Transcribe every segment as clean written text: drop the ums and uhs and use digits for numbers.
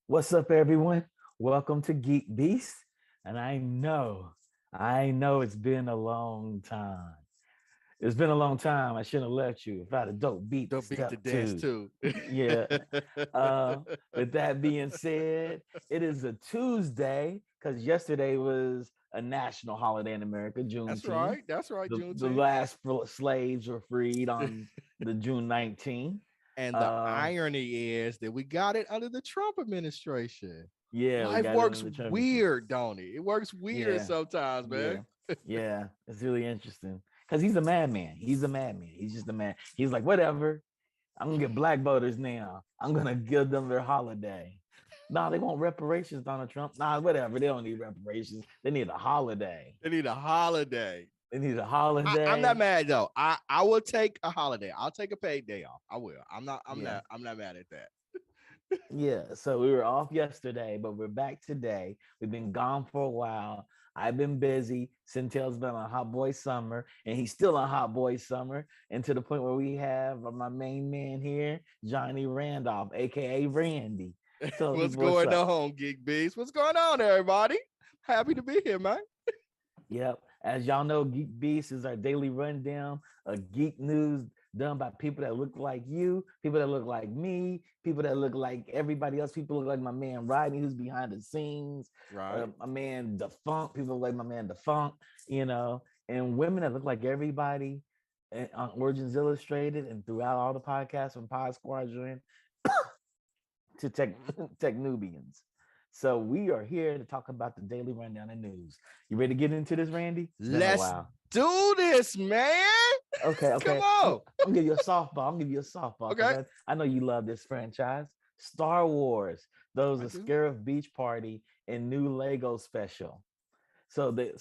What's up, everyone? Welcome to GeekBeast. And I know it's been a long time. It's been a long time. I shouldn't have left you. If I had a dope beat, Don't beat the step dance two. too. Yeah. With that being said, it is a Tuesday because yesterday was a national holiday in America, That's Juneteenth. right. That's right, The Juneteenth. last slaves were freed on the June 19th. And the Uh, irony is that we got it under the Trump administration. yeah, we Life got it works in the Trump. weird, don't it? It works weird Yeah. sometimes, Yeah, man. yeah, it's really interesting because he's a madman. He's a madman. He's just a man. He's like, whatever. I'm gonna get black voters now. I'm gonna give them their holiday. Nah, they want reparations, Donald Trump. Nah, whatever. They don't need reparations. They need a holiday. They need a holiday. They need a I'm not holiday. mad though. I will take a holiday. I'll take a paid day off. I will. I'm not. I'm Yeah, not. I'm not mad at that. yeah. So we were off yesterday, but we're back today. We've been gone for a while. I've been busy. Centel's been on hot boy summer, and he's still on hot boy summer, and to the point where we have my main man here, Johnny Randolph, aka Randy. Tell What's people what's going up. on, Geek Beast? What's going on, everybody? Happy to be here, man. Yep. As y'all know, Geek Beast is our daily rundown of geek news done by people that look like you, people that look like me, people that look like everybody else. People look like my man Rodney, who's behind the scenes, Right. my man Defunct, people look like my man Defunct, and women that look like everybody on Origins Illustrated and throughout all the podcasts from Pod Squadron to Tech Nubians. So we are here to talk about the daily rundown of news. You ready to get into this, Randy? It's been a Let's while. do this, man. Okay, Come okay. on. I'm gonna give you a softball. I'm gonna give you a softball Okay. because I know you love this franchise. Star Wars. Those I are do. Scarif Beach Party and new Lego special. So the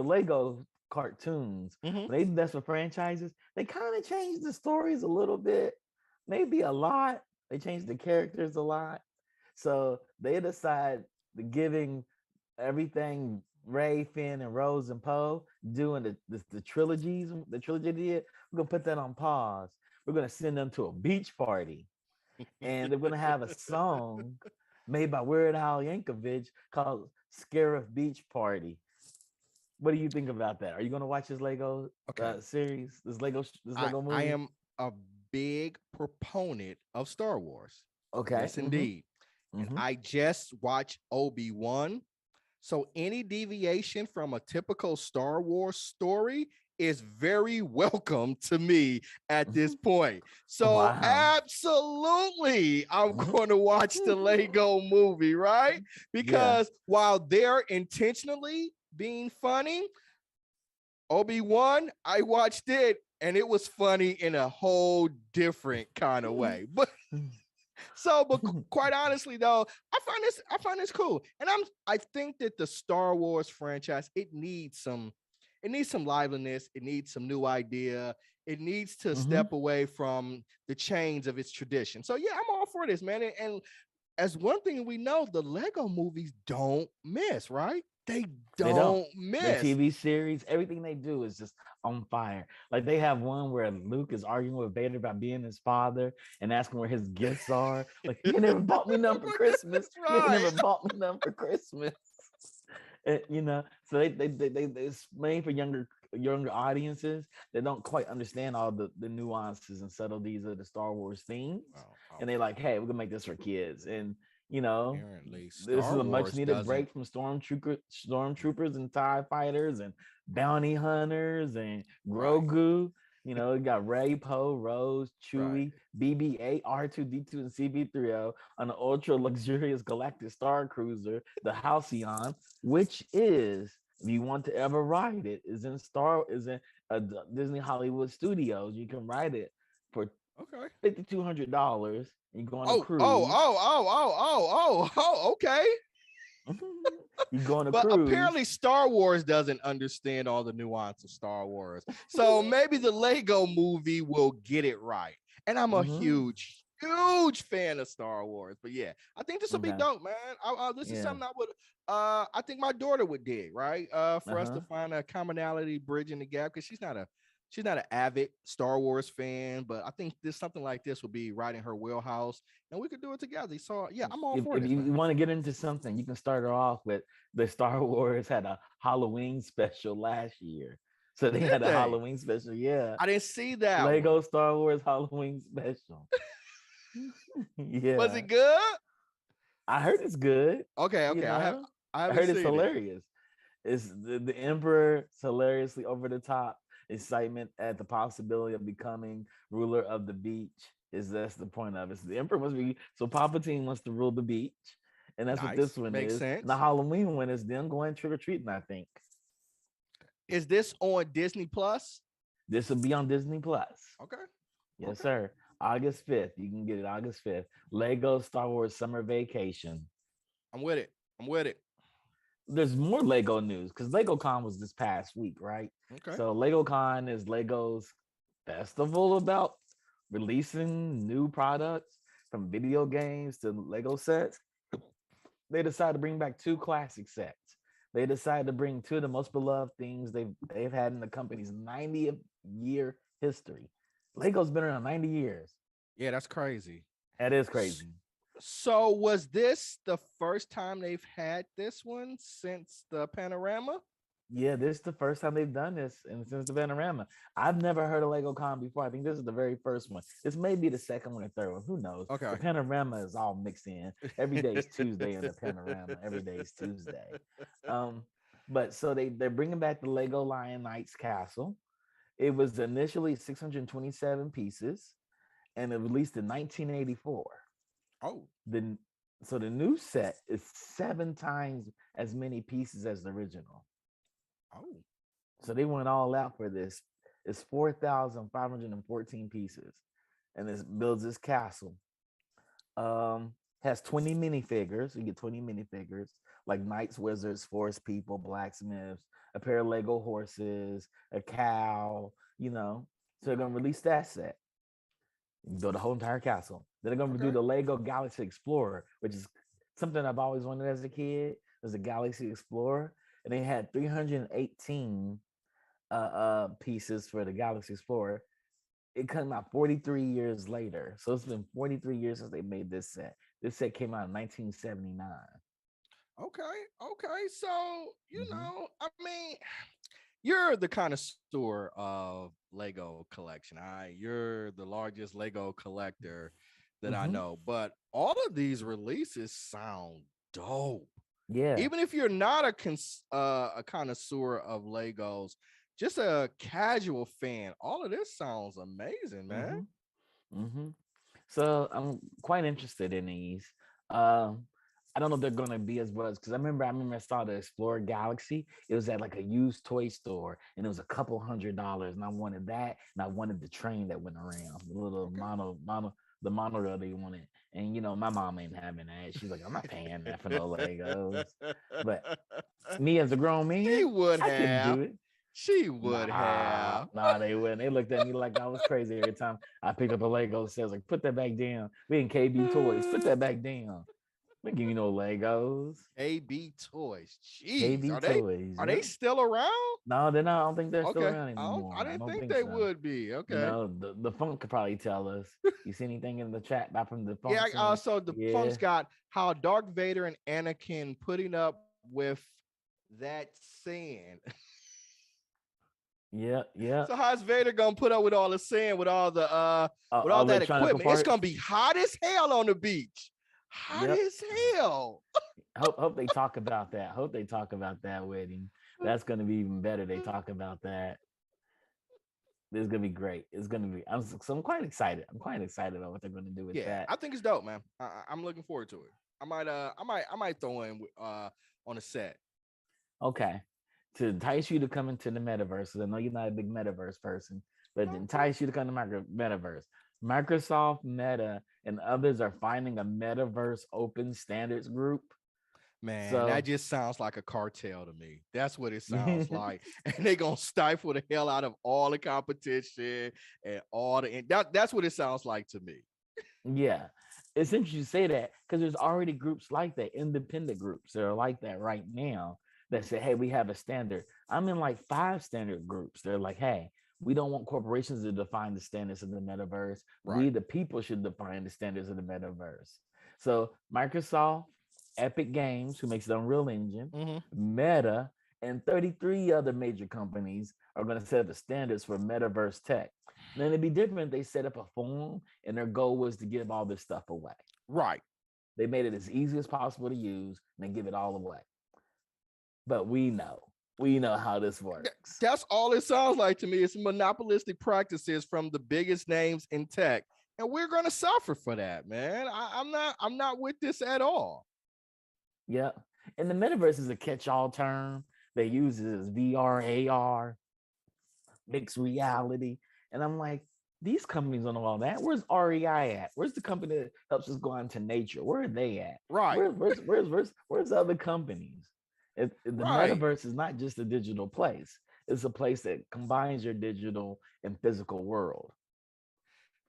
Lego cartoons, Mhm. when they invest for franchises, they kind of change the stories a little bit, maybe a lot. They change the characters a lot. So they decide the giving everything Ray, Finn, and Rose and Poe doing the trilogies, the trilogy they did. We're gonna put that on pause. We're gonna send them to a beach party, and they're gonna have a song made by Weird Al Yankovic called "Scarif Beach Party." What do you think about that? Are you going to watch this Lego Okay. series, this I Lego I movie? am a big proponent of Star Wars. Okay. Yes, indeed. And Mm-hmm. I just watched Obi-Wan. So any deviation from a typical Star Wars story is very welcome to me at this point. So Wow. absolutely, I'm Mhm. going to watch the Lego movie, right? Yeah. Because while they're intentionally being funny, Obi-Wan, I watched it and it was funny in a whole different kind of way. But quite honestly though, I find this cool. And I think that the Star Wars franchise, it needs some liveliness, it needs some new idea, it needs to Hmm. step away from the chains of its tradition. So yeah, I'm all for this, man. And as one thing we know, the Lego movies don't miss, right? They They don't. don't Their miss. TV series, everything they do is just on fire. Like they have one where Luke is arguing with Vader about being his father and asking where his gifts are. Like you never bought me none for Christmas. That's You ain't right. never bought me none for Christmas. So it's made for younger audiences that don't quite understand all the nuances and subtleties of the Star Wars themes. Oh, And they like, hey, we're gonna make this for kids. And apparently this is Star a much Wars needed doesn't. break from stormtroopers and TIE fighters and bounty hunters and Right, Grogu. You got Ray, Poe, Rose, right. Chewie, BB-8, R2D2, and CB3O on an ultra luxurious galactic star cruiser, the Halcyon, which is, if you want to ever ride it, is in Disney Hollywood Studios. You can ride it for Okay. $5,200. You go on a Oh, oh, cruise. oh, oh, oh, oh, oh, okay. You go on a But cruise. apparently Star Wars doesn't understand all the nuance of Star Wars. So maybe the Lego movie will get it right. And I'm a Hmm. huge fan of Star Wars. But yeah, I think this will be Okay. dope, man. This is Yeah. something I think my daughter would dig, right? Uh For us to huh. find a commonality bridging the gap because she's not an avid Star Wars fan, but I think this something like this will be right in her wheelhouse, and we could do it together. So yeah, I'm all If, for if this, you man. want to get into something, you can start it off with the Star Wars had a Halloween special last year. So they Did had a they? Halloween special. Yeah. I didn't see that one. Lego Star Wars Halloween special. Was it Yeah. good? I heard it's good. Okay, You okay. I have know, I I haven't heard it's seen it. hilarious. It's the Emperor hilariously over the top excitement at the possibility of becoming ruler of the beach. Is That's the point of it. So the Emperor must be so Palpatine wants to rule the beach, and that's what this Nice. one Makes is. And the sense. Halloween one is them going trick or treating. I think Is this on Disney Plus? this will be on Disney Plus. Okay. Yes, Okay. sir. August 5th. You can get it August 5th. Lego Star Wars Summer Vacation. I'm with it. I'm with it. There's more Lego news because LegoCon was this past week, right? Okay. So LegoCon is Lego's festival about releasing new products from video games to Lego sets. They decided to bring back two classic sets. They decided to bring two of the most beloved things they've had in the company's 90th year history. Lego's been around 90 years. Yeah, that's crazy. That is S- crazy. So was this the first time they've had this one since the panorama? Yeah, this is the first time they've done this and since the panorama. I've never heard of Lego Con before. I think this is the very first one. This may be the second one or third one. Who knows? The Okay. panorama is all mixed in. Every day is Tuesday in the panorama. Every day is Tuesday. Um, but so they're bringing back the Lego Lion Knights Castle. It was initially 627 pieces, and it released in 1984. Oh. The the new set is 7 times as many pieces as the original. Oh. So they went all out for this. It's 4,514 pieces, and this builds this castle. Has 20 minifigures. You get 20 minifigures like knights, wizards, forest people, blacksmiths, a pair of Lego horses, a cow. So they're gonna release that set. You can build a whole entire castle. Then they're gonna do Okay. the Lego Galaxy Explorer, which is something I've always wanted as a kid. There's a Galaxy Explorer, and they had 318 pieces for the Galaxy Explorer. It came out 43 years later. So it's been 43 years since they made this set. This set came out in 1979. Okay. So, Mm-hmm. I mean, you're the connoisseur of Lego collection. You're the largest Lego collector that I Mm-hmm. know. But all of these releases sound dope. Yeah. Even if you're not a connoisseur of Legos, just a casual fan, all of this sounds amazing, man. Mm-hmm. Mm-hmm. So I'm quite interested in these. Um, I don't know if they're gonna be as well because I remember I saw the Explorer Galaxy. It was at like a used toy store and it was a couple $100, and I wanted that, and I wanted the train that went around, the little Okay. the monorail they wanted. And my mom ain't having that. She's like, I'm not paying that for no Legos. But me as a grown She man, would I couldn't have. do it. She would Nah, have. nah, they wouldn't. They looked at me like I was crazy every time I picked up a Lego. Says like, put that back down. We in KB Toys. Put that back down. We give you no Legos. KB Toys. Jeez, KB Toys. are they Yep. still around? No, they're not. I don't think they're still Okay. around I anymore. I didn't don't think think they so. would be. Okay. The funk could probably tell us. You see anything in the chat back from the Yeah, funk saying, so the yeah, Funk's got how Darth Vader and Anakin putting up with that sand. yeah, yeah. So how's Vader gonna put up with all the sand, with all that Electronical equipment? It's gonna parts. be hot as hell on the beach. Hot Yep. as hell. Hope they talk about that. Hope they talk about that wedding. That's gonna be even better. They talk about that. It's gonna be great. It's gonna be. I'm quite excited. I'm quite excited about what they're gonna do with Yeah, that. I think it's dope, man. I'm looking forward to it. I might throw in on a set. Okay, to entice you to come into the metaverse. 'Cause I know you're not a big metaverse person, but to No, entice you to come to metaverse, Microsoft, Meta, and others are finding a metaverse open standards group. man, that So just sounds like a cartel to me. That's what it sounds like. And they're gonna stifle the hell out of all the competition and that's what it sounds like to me. yeah, it's interesting you say that because there's already groups like that, independent groups that are like that right now that say, hey, we have a standard. I'm in like 5 standard groups. They're like, hey, we don't want corporations to define the standards of the metaverse. Right. We, the people, should define the standards of the metaverse. So Microsoft, Epic Games, who makes the Unreal Engine, Mm-hmm. Meta, and 33 other major companies are going to set the standards for metaverse tech. Then it'd be different. They set up a forum, and their goal was to give all this stuff away. Right. They made it as easy as possible to use, and they give it all away. But we know how this works. That's all it sounds like to me. It's monopolistic practices from the biggest names in tech. And we're gonna suffer for that, man. I'm not with this at all. Yeah, and the metaverse is a catch-all term. They use it as VR, AR, mixed reality, and I'm like, these companies don't know all that. Where's REI at? Where's the company that helps us go out into nature? Where are they at? Right. Where's the other companies? The Right. metaverse is not just a digital place. It's a place that combines your digital and physical world.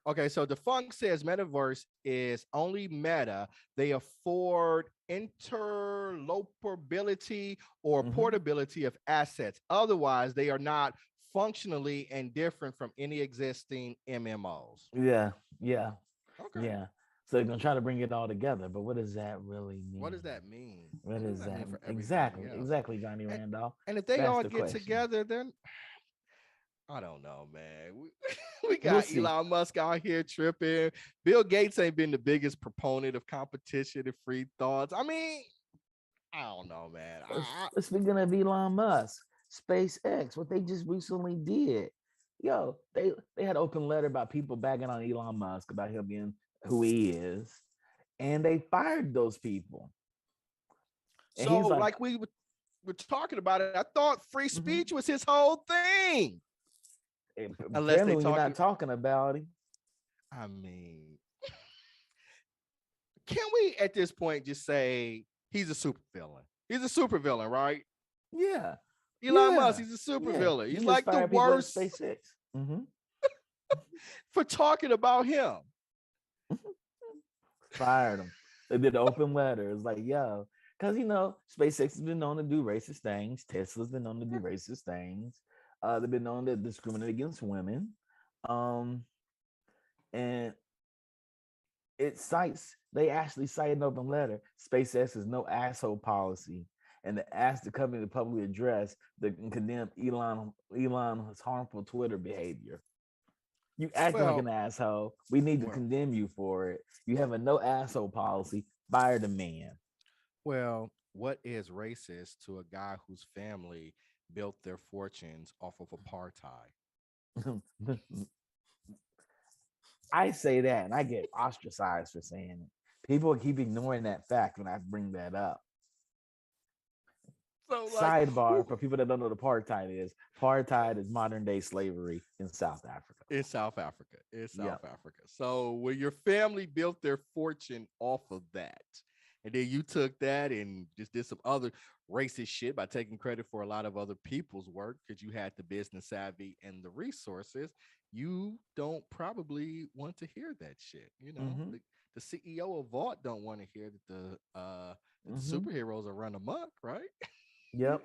Okay, so the Funk says metaverse is only meta. They afford interlopability or Hmm. portability of assets. Otherwise, they are not functionally and different from any existing MMOs. Yeah, yeah, Okay. yeah. So they're gonna try to bring it all together, but what does that really What mean? does that mean? What What does does that that mean for everything exactly? else? Exactly, Johnny And, Randolph. and if they That's all the get question. together, then I don't know, man. We We'll got see. Elon Musk out here tripping. Bill Gates ain't been the biggest proponent of competition and free thoughts. I mean, I don't know, man. Speaking of Elon Musk, SpaceX, what they just recently did, yo, they had an open letter about people bagging on Elon Musk about him being who he is, and they fired those people. And So, he's like, like we're talking about it, I thought free mhm. speech was his whole thing. Unless Apparently they when you're talking, not talking about him, I mean, can we at this point just say he's a super villain? He's a super villain, right? yeah, Elon Musk, yeah, he's a super yeah, villain. you He's just like the fire people at worst SpaceX. Hmm. for talking about him. Fired them. They did an open letter. It's like, yo, because SpaceX has been known to do racist things. Tesla's been known to do racist things. They've been known to discriminate against women. Um, and They actually cite an open letter. SpaceX is no asshole policy, and they asked the company to publicly address the condemn Elon's harmful Twitter behavior. You acting like Well, an asshole. We need to well, condemn you for it. You have a no asshole policy. Fire the man. well, what is racist to a guy whose family built their fortunes off of apartheid? I say that and I get ostracized for saying it. People keep ignoring that fact when I bring that up. So, like, Sidebar for people that don't know what apartheid is modern day slavery in South Africa. in South Africa, in South Yep. Africa. So, when your family built their fortune off of that, and then you took that and just did some other racist shit by taking credit for a lot of other people's work because you had the business savvy and the resources, you don't probably want to hear that shit. Mm-hmm. The CEO of Vault don't want to hear that the Mm-hmm. superheroes are run amok, right? Yep.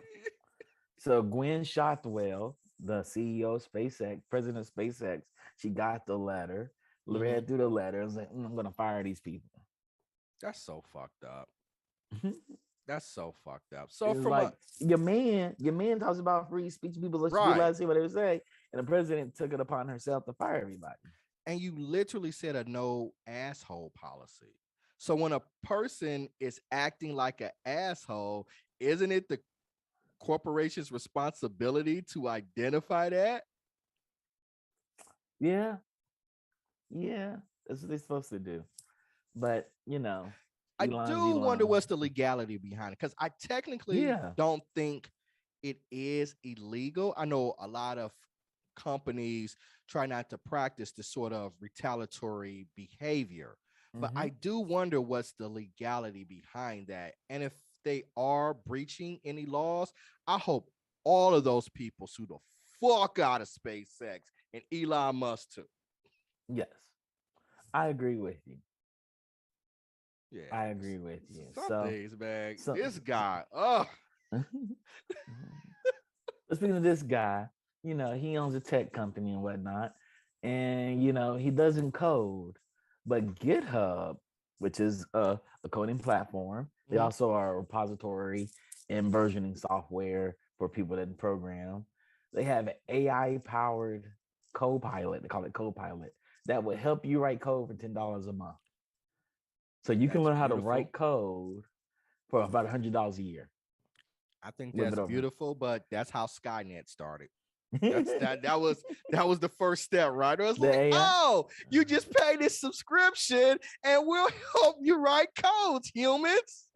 So Gwen Shotwell, the CEO of SpaceX, president of SpaceX, she got the letter, Mm-hmm. read through the letter, and was like, I'm gonna fire these people. That's so fucked up. That's so fucked up. So It's from a like your man talks about free speech. People should be allowed right, to say what they say, and the president took it upon herself to fire everybody. and you literally said a no asshole policy. So when a person is acting like an asshole, isn't it the corporation's responsibility to identify that? Yeah, yeah, that's what they're supposed to do. But I Elon's do wonder Elon. what's the legality behind it because I technically Yeah. don't think it is illegal. I know a lot of companies try not to practice this sort of retaliatory behavior, but Mm-hmm. I do wonder what's the legality behind that. And if they are breaching any laws, I hope all of those people sue the fuck out of SpaceX and Elon Musk too. Yes, I agree with you. Yeah, I agree with you. some things, man. So, This guy, oh, speaking of this guy, he owns a tech company and whatnot, and he doesn't code, but GitHub, which is a coding platform, they mhm. also are a repository and versioning software for people that program. They have an AI powered Copilot. They call it Copilot that will help you write code for $10 a month. So you can That's learn how to beautiful. write code for about $100 a year, I think a little that's bit over. beautiful, but that's how Skynet started. That was the first step, right? It was The like, AI. oh, you just pay this subscription and we'll help you write codes, humans.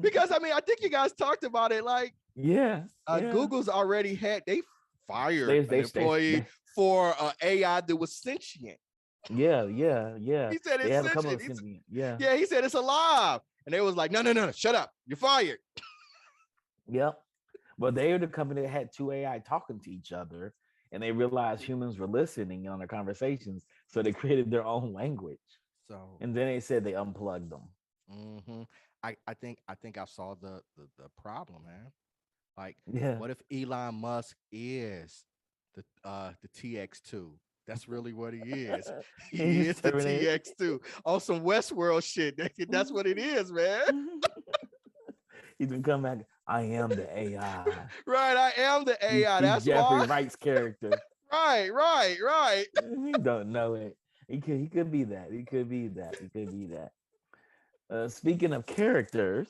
Because I mean, I think you guys talked about it. Like Yeah, yeah. Google's already had they fired They, an they, they, employee they, for AI that was sentient. yeah, yeah, yeah. He said They it's have a couple sentient. of sentient. Yeah, Yeah, he said it's alive. And they was like, no, no, no, no, shut up. You're fired. yep. But they are the company that had two AI talking to each other, and they realized humans were listening on their conversations, so they created their own language. So And then they said they unplugged them. hmm I think I saw the problem, man. Like, Yeah. what if Elon Musk is the TX2? That's really what he is. And He you is the terminate. TX2 on some Westworld shit. That's what it is, man. He's gonna come back. I am the AI. Right, I am the AI. He's That's Jeffrey why. Wright's character. Right, right, right. He don't know it. He could be that. He could be that. He could be that. Speaking of characters,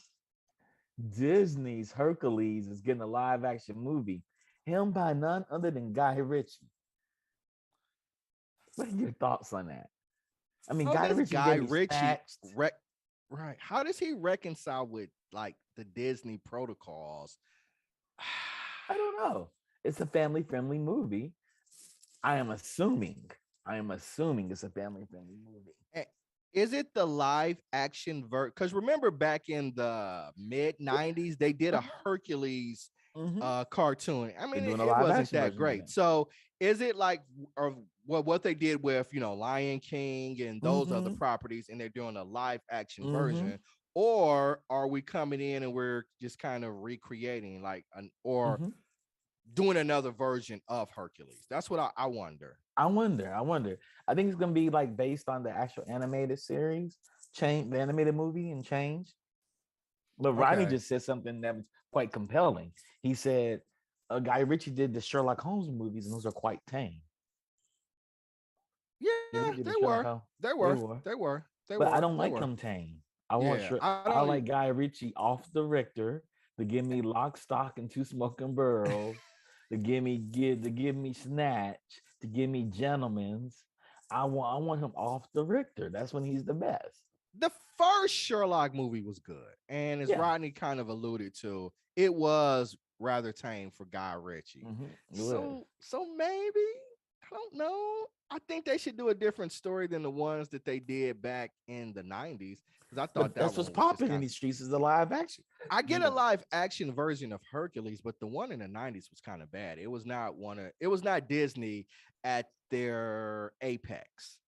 Disney's Hercules is getting a live action movie, him by none other than Guy Ritchie. What are your thoughts on that? I mean, How Guy does Ritchie's Guy getting Ritchie snatched. right? How does he reconcile with like the Disney protocols? I don't know. It's a family friendly movie. I am assuming. I am assuming it's a family friendly movie. Eh, Is it the live action Because remember back in the mid 90s, they did a Hercules Mm-hmm. cartoon. I They're mean, doing a it live wasn't action that version of great. it. So is it like or what they did with Lion King and those other Mm-hmm. properties, and they're doing a live action Mm-hmm. version? Or are we coming in and we're just kind of recreating like or Mm-hmm. doing another version of Hercules. That's what I wonder. I wonder. I think it's gonna be like based on the actual animated series, change the animated movie and change. But Rodney Okay. just said something that was quite compelling. He said, Guy Ritchie did the Sherlock Holmes movies, and those are quite tame. Yeah, Did he do they the were. Sherlock Holmes? They They were. were, They were. They but I were. don't They like were. him tame. I want Yeah. sure. I I don't. like Guy Ritchie off the Richter to give me Lock, Stock, and Two Smoking Barrels, to give me Snatch, to give me Gentlemen's. I want him off the Richter. That's when he's the best. The first Sherlock movie was good. And as Yeah. Rodney kind of alluded to, it was rather tame for Guy Ritchie. It was. So maybe, I don't know. I think they should do a different story than the ones that they did back in the 90s. Because I thought But that that's what's one was just popping in kind of, these streets is the live action. I get a You live action version of Hercules, but the one in the 90s was kind of bad. It was not Disney at their apex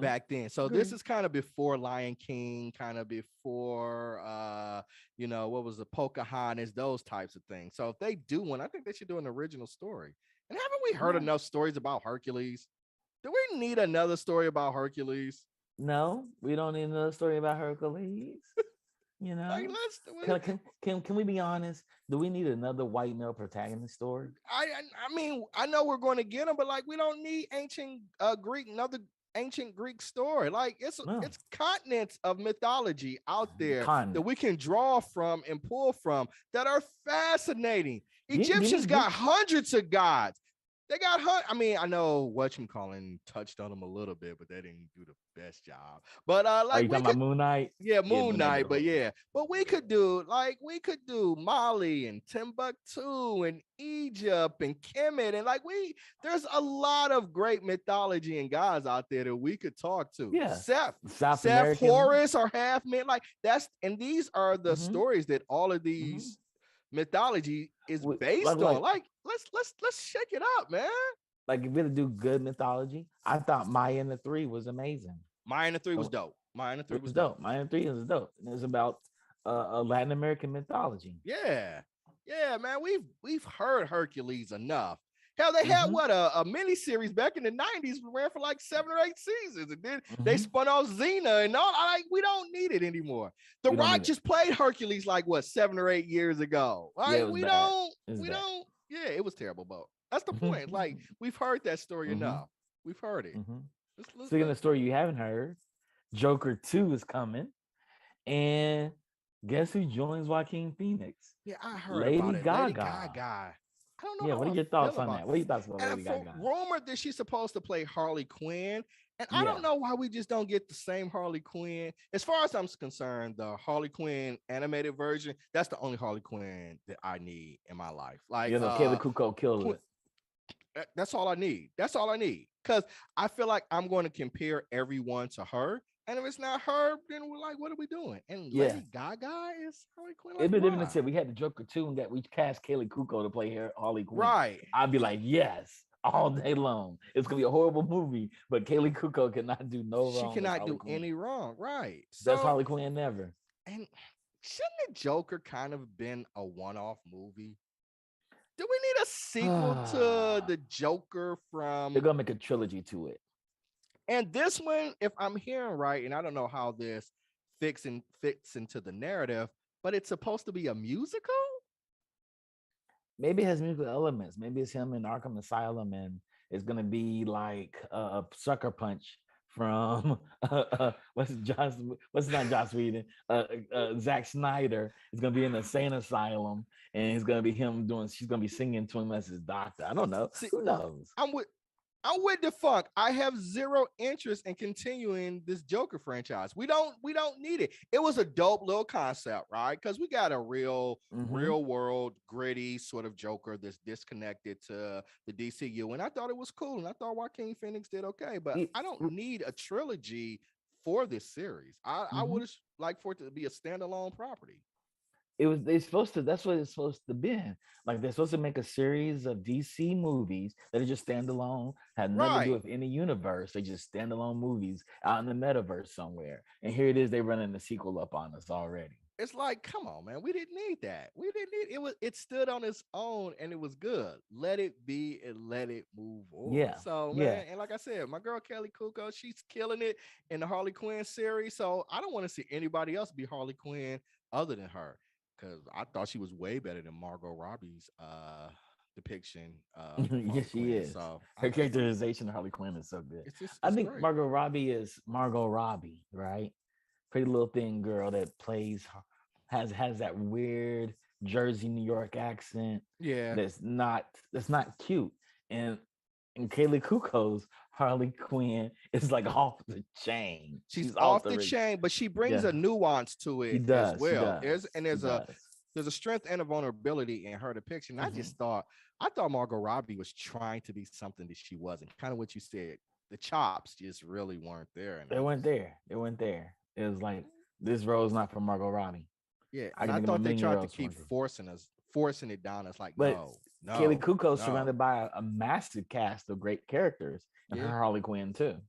back then. So this Agree. is kind of before Lion King, kind of before what was the Pocahontas, those types of things. So if they do one, I think they should do an original story. And haven't we heard Yeah. enough stories about Hercules? Do we need another story about Hercules? No, we don't need another story about Hercules. You Like, know, let's do it. can we be honest? Do we need another white male protagonist story? I mean, I know we're going to get them, but like, we don't need ancient Greek, another ancient Greek story. Like, No, it's continents of mythology out there that continent. we can draw from and pull from that are fascinating. Give me Egyptians got hundreds of gods. They got I mean, I know whatchamacallit touched on them a little bit, but they didn't do the best job. But Are like, you we talking could, about Moon Knight? yeah, Yeah, Moon Moon Knight did Knight, a but whole. yeah, but we could do Mali and Timbuktu and Egypt and Kemet, and like, there's a lot of great mythology and gods out there that we could talk to. Yeah, Seth, South Seth American. Horus or half men, like and these are the Mm-hmm, stories that all of mm-hmm. these mythology is Like based on. like Like, let's shake it up, man. like if we had to do good mythology, I thought Maya and the Three was amazing. Mine and three was So dope. Mine and three it was was dope. dope. Maya and the Three was dope. And it was about Latin American mythology. Yeah. Yeah, man. We've heard Hercules enough. Hell, they had Mm-hmm, what, a mini series back in the 90s, ran for like 7 or 8 seasons, and then they mm-hmm. spun off Xena and all. Like, we don't need it anymore. The We don't Rock need it. just played Hercules like what, 7 or 8 years ago. Yeah, Like, it was bad. It was we bad. don't, yeah, it was terrible, but that's the point. Like, Mm-hmm, we've heard that story mm-hmm, enough. We've heard it. mm-hmm. Let's Speaking of the story you haven't heard, Joker 2 is coming. And guess who joins Joaquin Phoenix? Yeah, I heard Lady about it. Lady Gaga. Gaga. I don't know Yeah, how what are I your feel thoughts on about. that? What are your thoughts about And Lady for Gaga? rumored that she's supposed to play Harley Quinn, and I Yeah. don't know why we just don't get the same Harley Quinn. As far as I'm concerned, the Harley Quinn animated version, that's the only Harley Quinn that I need in my life. Like, You know, Kayla Kuko killed it. that's all I need. That's all I need. Because I feel like I'm going to compare everyone to her. And if it's not her, then we're like, what are we doing? And Yeah. Lady Gaga is Harley Quinn. It'd Like, be different if why? we had the Joker 2 and that we cast Kaylee Kuko to play her Harley Quinn. Right. I'd be like, yes, all day long. It's gonna be a horrible movie, but Kaylee Kuko cannot do no She wrong as cannot Harley do Quinn. any wrong. Right. Best So, Harley Quinn ever. and shouldn't the Joker kind of been a one-off movie? Do we need a sequel to the Joker They're from? gonna make a trilogy to it. And this one, if I'm hearing right, and I don't know how this fits into the narrative, but it's supposed to be a musical. Maybe it has musical elements. Maybe it's him in Arkham Asylum, and it's gonna be like a sucker punch from what's not Joss Whedon, Zack Snyder is gonna be in the insane asylum, and it's gonna be him doing. She's gonna be singing to him as his doctor. I don't know. See, Who knows? I'm with the funk. I have zero interest in continuing this Joker franchise. We don't need it. It was a dope little concept, right? Because we got a real world, gritty sort of Joker that's disconnected to the DCU. And I thought it was cool. And I thought Joaquin Phoenix did okay. But I don't need a trilogy for this series. I would have liked for it to be a standalone property. They're supposed to, that's what it's supposed to be. Like they're supposed to make a series of DC movies that are just standalone, had nothing to do Right. with any universe. They just standalone movies out in the metaverse somewhere. And here it is, they running the sequel up on us already. it's like, come on, man, we didn't need that. We didn't need it. It stood on its own and it was good. Let it be and let it move on. Yeah, So, yeah. man, and like I said, my girl Kelly Kuko, she's killing it in the Harley Quinn series. So I don't want to see anybody else be Harley Quinn other than her. Because I thought she was way better than Margot Robbie's depiction of Yes, Harley she Quinn. is. So Her characterization of Harley Quinn is so good. it's just I it's think great. Margot Robbie is Margot Robbie, right? Pretty little thing girl that has that weird Jersey, New York accent Yeah. that's not cute. And Kaylee Kuko's Harley Quinn is like off the chain. She's She's off off the the ridge. chain, but she brings Yeah, a nuance to she it as does. She well. does. She does. There's a strength and a vulnerability in her depiction. Mhm. I thought Margot Robbie was trying to be something that she wasn't. Kind of what you said. The chops just really weren't there, and It went there. It went there. It was like this role's not for Margot Robbie. yeah, I and can I think of a thought they million tried to roles for keep Margot. forcing it down. It's like, But no, Kaylee no, Kuko's no. surrounded by a massive cast of great characters, and her Yeah, Harley Quinn too.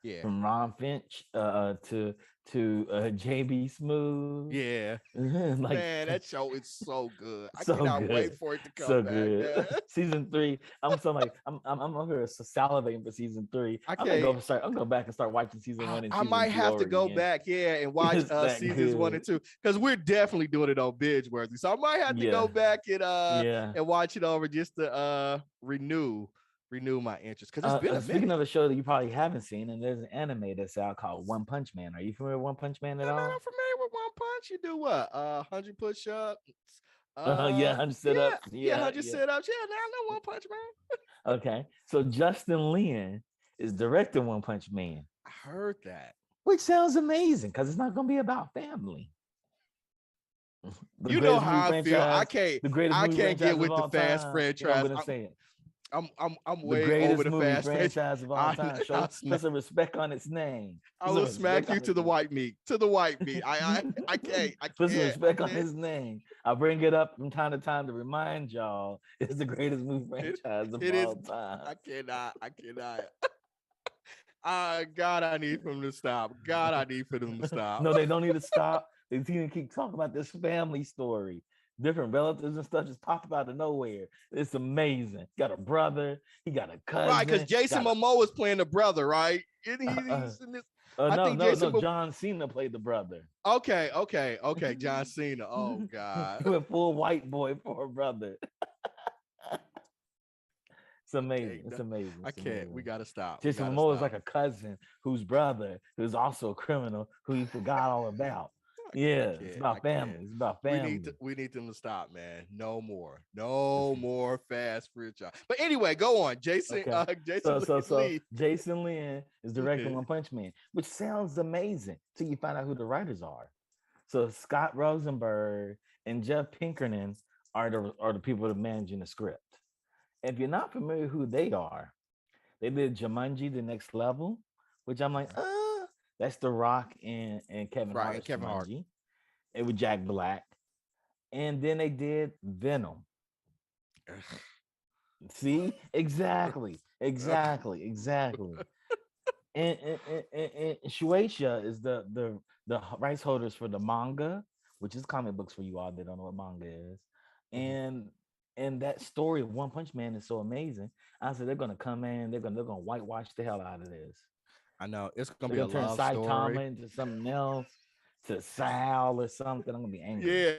yeah, From Ron Finch to JB Smooth, yeah. like Man, that show is so good. I so cannot wait good, for it to come so back, good. man. Season 3, I'm so like I'm over here salivating for season 3. I I'm gonna can't. go back and start watching season I, 1 and I season might 2 have over to go again. back, yeah, and watch It's that seasons one good. and two because we're definitely doing it on binge worthy. So I might have to go Yeah, back yeah. and watch it over just to renew my interest because it's been a Speaking minute. of a show that you probably haven't seen, and there's an anime that's out called One Punch Man. Are you familiar with One Punch Man at Yeah, man, all? I'm familiar with One Punch. You do what? 100 push-ups. Yeah, 100 Yeah, sit-ups. yeah, Yeah, 100 yeah. sit-ups. Yeah, now I know One Punch Man. Okay, so Justin Lin is directing One Punch Man, I heard that. which sounds amazing because it's not going to be about family. The You know greatest movie how I feel. franchise, the greatest I movie can't get franchise of with the all fast time. You know, I'm franchise. going to say it. I'm The way over greatest the movie fast franchise. franchise of all time. I'll Put smack. some respect on its name. I Put some will respect smack you on to its the name. white meat. To the white meat. I can't. I Put some can't. I respect on can't. his name. I bring it up from time to time to remind y'all it's the greatest movie It, franchise of it is. all time. I cannot. I cannot. God, I need for them to stop. God, I need for them to stop. No, they don't need to stop. They need to keep talking about this family story. Different relatives and stuff just pop up out of nowhere. It's amazing. Got a brother, he got a Right, because cousin, Jason got a Momoa is playing the brother, right? And uh, he's in this. I no, think no, Jason. no. John Cena played the brother. Okay. John Cena. Oh God. He went full white boy for a brother. It's Okay, amazing. It's amazing. I It's can't. We amazing. gotta stop. We Jason gotta Momoa is stop. like a cousin whose brother, who's also a criminal, who he forgot all about. I Yeah, it's can't. I about can't. family. It's about family. We need them to stop, man. No more. No more fast franchise. But anyway, go on. Okay. Jason Lee. Jason Lin is directing One Punch Man, which sounds amazing till you find out who the writers are. So Scott Rosenberg and Jeff Pinkerton are the people that are managing the script. If you're not familiar who they are, they did Jumanji: The Next Level, which I'm like, that's The Rock and Kevin Right, and Hart's Kevin Hart. Jumanji. It was Jack Black, and then they did Venom. See, exactly. And Shueisha is the rights holders for the manga, which is comic books for you all that don't know what manga is, Mhm. and that story of One Punch Man is so amazing. I said they're gonna come in, they're gonna whitewash the hell out of this. I know it's gonna be They're a gonna turn love story. Saitama into something else, to Sal or something. I'm gonna be angry.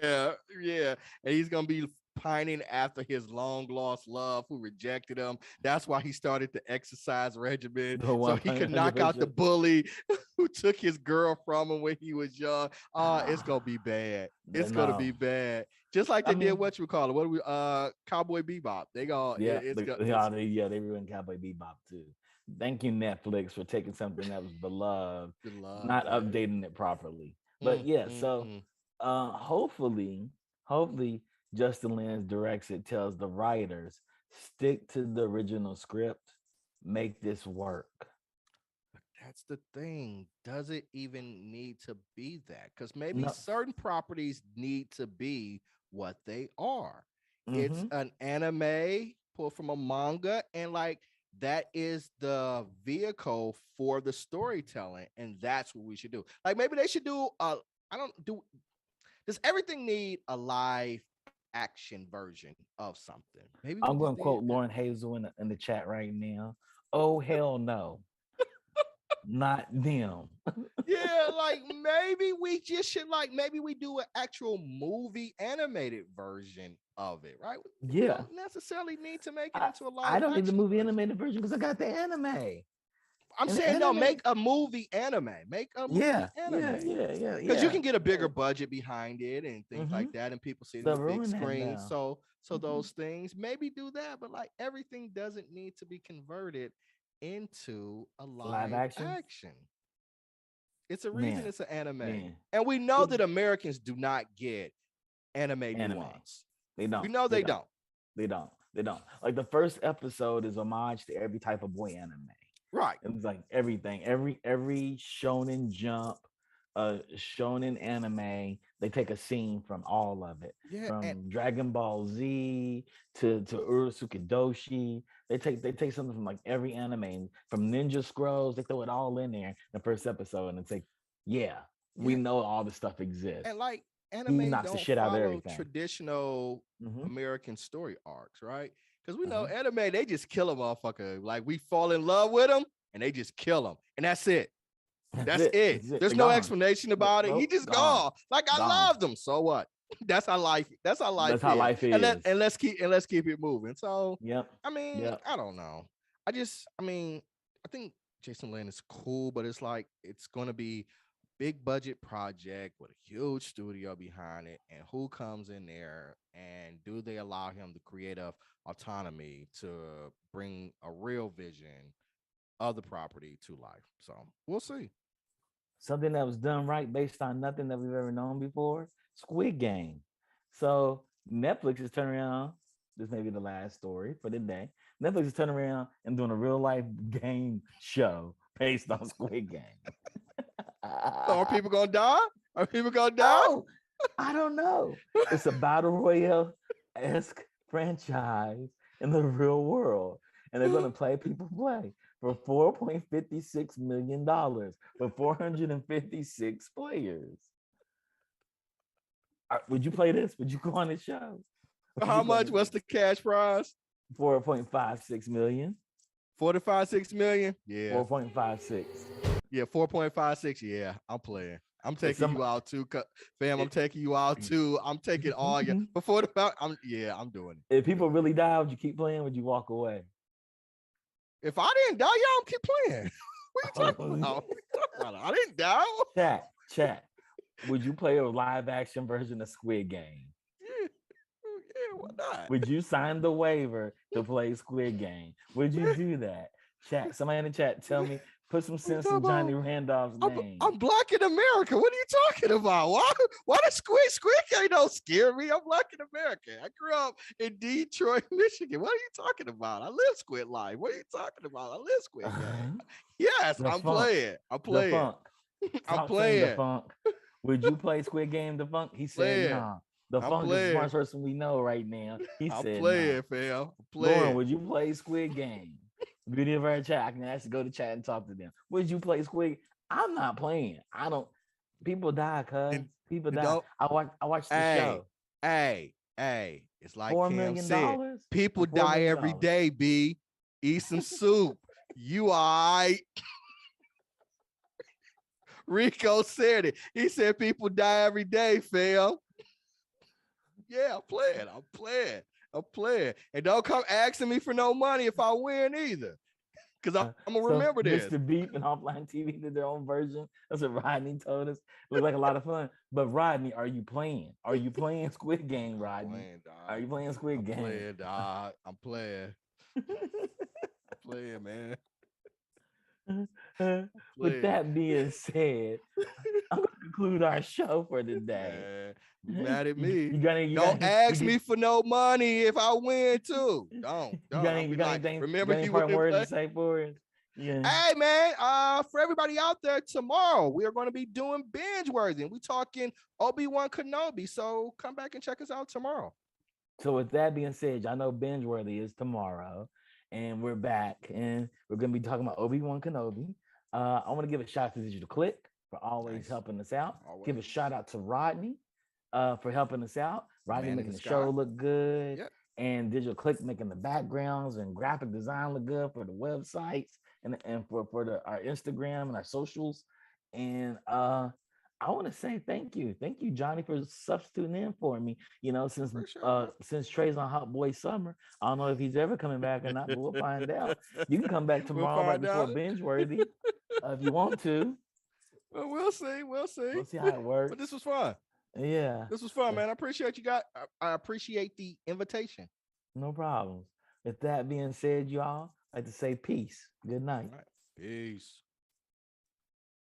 Yeah. And he's gonna be pining after his long lost love who rejected him. That's why he started the exercise regimen The so one he could hundred knock out the percent. bully who took his girl from him when he was young. It's gonna be bad. It's gonna be No, bad. Just like I they did mean, what you call it. What do we Cowboy Bebop. They go yeah, it's they ruined Cowboy Bebop too. Thank you, Netflix, for taking something that was beloved, love, not man. updating it properly. But yeah, so Mm. hopefully Justin Lin directs it, tells the writers, stick to the original script, make this work. That's the thing. Does it even need to be that? Because maybe No, certain properties need to be what they are. It's mm-hmm. an anime pulled from a manga, and like that is the vehicle for the storytelling, and that's what we should do. Like maybe they should do. I don't do. Does everything need a live action version of something? Maybe we I'm just going to need. quote Lauren Hazel in the chat right now. Oh hell no, not them. Yeah, like maybe we just should maybe we do an actual movie animated version of it, right? We Yeah, don't necessarily need to make it I into a I live don't need the action movie version. animated version because I got the anime. I'm And the saying no, anime, make a movie anime. Make a movie yeah, anime. yeah, yeah, yeah, Because you yeah, can get a yeah. bigger budget behind it and things Mm-hmm. like that, and people see it in They're the big ruining that screen. now. So Mm-hmm. those things maybe do that, but like everything doesn't need to be converted into a Live live action, action. It's a reason man, it's an anime. man. And we know People, that Americans do not get anime anime. nuance. They We don't. know They they don't. don't. They don't. They don't. Like the first episode is homage to every type of boy anime. Right. It's like everything, every shonen jump, shonen anime. They take a scene from all of it, Yeah. And from Dragon Ball Z to Urusuke Doshi. They take something from like every anime, from Ninja Scrolls. They throw it all in there in the first episode, and it's like, yeah, we yeah, know all this stuff exists. and like He anime knocks the don't shit out of follow everything. traditional Mm-hmm. American story arcs, right? Because we know Uh-huh. anime, they just kill a motherfucker. Like we fall in love with them and they just kill them. And that's it. That's That's it. it. That's it. There's They're no gone. explanation about it. He Nope. just Gone. gone. Like I Gone. loved him. So what? That's how life. That's how life That's how is. life And is. let's keep it moving. So Yep. I mean, Yep. I don't know. I think Jason Lane is cool, but it's like it's gonna be big budget project with a huge studio behind it, and who comes in there and do they allow him the creative autonomy to bring a real vision of the property to life? So we'll see. Something that was done right based on nothing that we've ever known before. Squid Game. So Netflix is turning around. This may be the last story for the day. Netflix is turning around and doing a real life game show based on Squid Game. So are people gonna die? Are people gonna die? Oh, I don't know. It's a battle royale esque franchise in the real world, and they're going to play people play for $4.56 million for 456 players. Would you play this? Would you go on the show? Would you How go on much? the What's show? the cash prize? 4.56 million. 45 6 million. Yeah, 4.56. yeah, 4.56. Yeah, I'm playing. I'm If taking some, you out too, fam. I'm if, taking you out too. I'm taking all you before the. I'm doing it. if I'm people doing really die, would you keep playing? Would you walk away? it. If I didn't die, y'all keep playing. What are you talking about? What are you talking about? I didn't die. Chat. Would you play a live action version of Squid Game? Yeah, yeah, why not? Would you sign the waiver to play Squid Game? Would you do that? Chat. Somebody in the chat, tell me. Put some What are you sense talking in Johnny about? Randolph's name. I'm black in America. What are you talking about? Why the squid game don't scare me? I'm black in America. I grew up in Detroit, Michigan. What are you talking about? I live squid life. What are you talking about? I live squid game. Yes, The I'm funk. playing. I'm The playing. funk. I'm Talk to him, the playing. funk. Would you play Squid Game, the funk? He said, Playing. nah. The I'm funk is the playing. smartest person we know right now. He I'm said, nah. playing, fam. I'm Lauren, playing. would you play Squid Game? Beauty of our chat. I can actually go to chat and talk to them. Would you play Squid? I'm not playing. I don't. People die, cuz. And, People and die. don't I watched the hey, show. hey. It's like $4 Cam million said. dollars People for $4 die million every dollars. day, B. Eat some soup. You all right? Rico said it. He said people die every day, fam. Yeah, I'm playing. I'm playing. I'm playing. And don't come asking me for no money if I win either. Because I'm going to So remember this. Mr. Beep and Offline TV did their own version. That's what Rodney told us. Looked like a lot of fun. But Rodney, are you playing? Are you playing Squid Game, Rodney? Playing, dog. Are you playing Squid I'm Game? playing, dog. I'm playing. I'm playing, man. With that being said, I'm gonna conclude our show for today. Mad at me. Don't ask me for no money if I win too. Don't. I'll be like, anything, remember any you part wouldn't words play. to say for us? Yeah. Hey man, for everybody out there, tomorrow we are going to be doing binge worthy. We talking Obi-Wan Kenobi. So come back and check us out tomorrow. So with that being said, y'all know binge worthy is tomorrow, and we're back, and we're gonna be talking about Obi-Wan Kenobi. I want to give a shout out to Digital Click for always Nice. helping us out. Always. Give a shout out to Rodney for helping us out. Rodney Man in making the the show sky. look good, Yep. and Digital Click making the backgrounds and graphic design look good for the websites and for our Instagram and our socials. And I want to say thank you, Johnny, for substituting in for me. For sure, bro. Since Trey's on Hot Boy Summer, I don't know if he's ever coming back or not, but we'll find out. You can come back We'll tomorrow right find before out. binge worthy if you want to. Well, we'll see. We'll see. We'll see how it But this works. was fun. Yeah. This was fun, man. I appreciate you guys. I appreciate the invitation. No problems. With that being said, y'all, I'd like to say peace. Good night. All right. Peace.